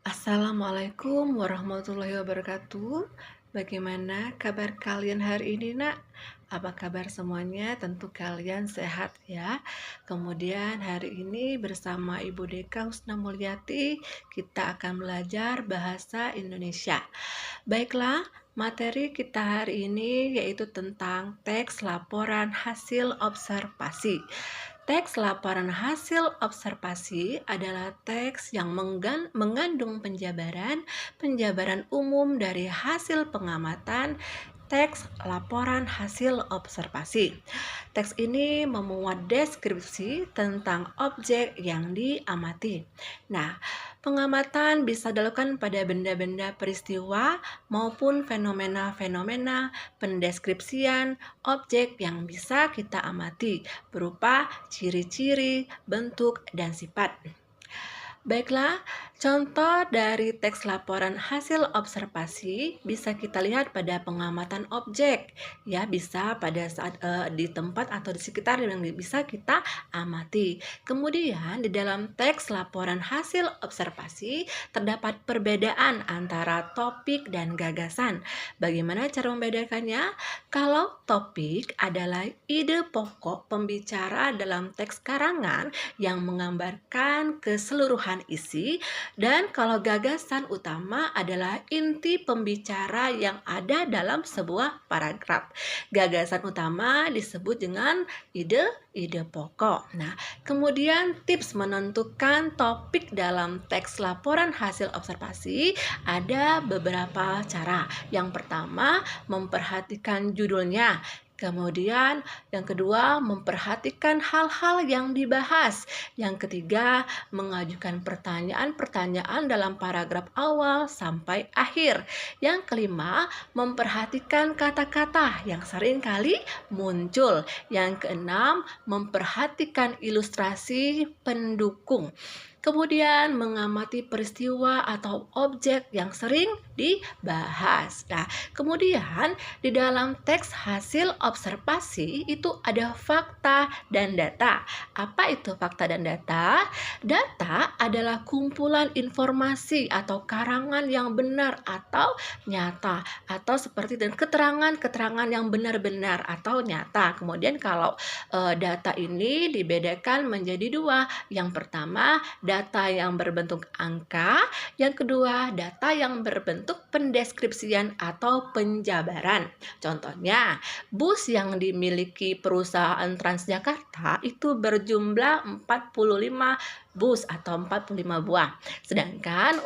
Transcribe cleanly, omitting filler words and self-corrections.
Assalamualaikum warahmatullahi wabarakatuh. Bagaimana kabar kalian hari ini, Nak? Apa kabar semuanya? Tentu kalian sehat ya. Kemudian hari ini bersama Ibu Deka Husna Mulyati, kita akan belajar bahasa Indonesia. Baiklah, materi kita hari ini yaitu tentang teks laporan hasil observasi. Teks laporan hasil observasi adalah teks yang mengandung penjabaran umum dari hasil pengamatan. Teks laporan hasil observasi. Teks ini memuat deskripsi tentang objek yang diamati. Nah, pengamatan bisa dilakukan pada benda-benda peristiwa maupun fenomena-fenomena. Pendeskripsian objek yang bisa kita amati berupa ciri-ciri, bentuk, dan sifat. Baiklah, contoh dari teks laporan hasil observasi bisa kita lihat pada pengamatan objek, ya bisa pada saat di tempat atau di sekitar yang bisa kita amati. Kemudian di dalam teks laporan hasil observasi terdapat perbedaan antara topik dan gagasan. Bagaimana cara membedakannya? Kalau topik adalah ide pokok pembicara dalam teks karangan yang menggambarkan keseluruhan isi, dan kalau gagasan utama adalah inti pembicara yang ada dalam sebuah paragraf. Gagasan utama disebut dengan ide pokok. Nah, kemudian tips menentukan topik dalam teks laporan hasil observasi ada beberapa cara. Yang pertama, memperhatikan judulnya. Kemudian yang kedua, memperhatikan hal-hal yang dibahas. Yang ketiga, mengajukan pertanyaan-pertanyaan dalam paragraf awal sampai akhir. Yang kelima, memperhatikan kata-kata yang sering kali muncul. Yang keenam, memperhatikan ilustrasi pendukung. Kemudian mengamati peristiwa atau objek yang sering dibahas. Nah, kemudian di dalam teks hasil observasi itu ada fakta dan data. Apa itu fakta dan data? Data adalah kumpulan informasi atau karangan yang benar atau nyata, atau seperti dan keterangan-keterangan yang benar-benar atau nyata. Kemudian kalau data ini dibedakan menjadi dua. Yang pertama, data yang berbentuk angka. Yang kedua, data yang berbentuk pendeskripsian atau penjabaran. Contohnya, bus yang dimiliki perusahaan Transjakarta itu berjumlah 45 bus atau 45 buah. Sedangkan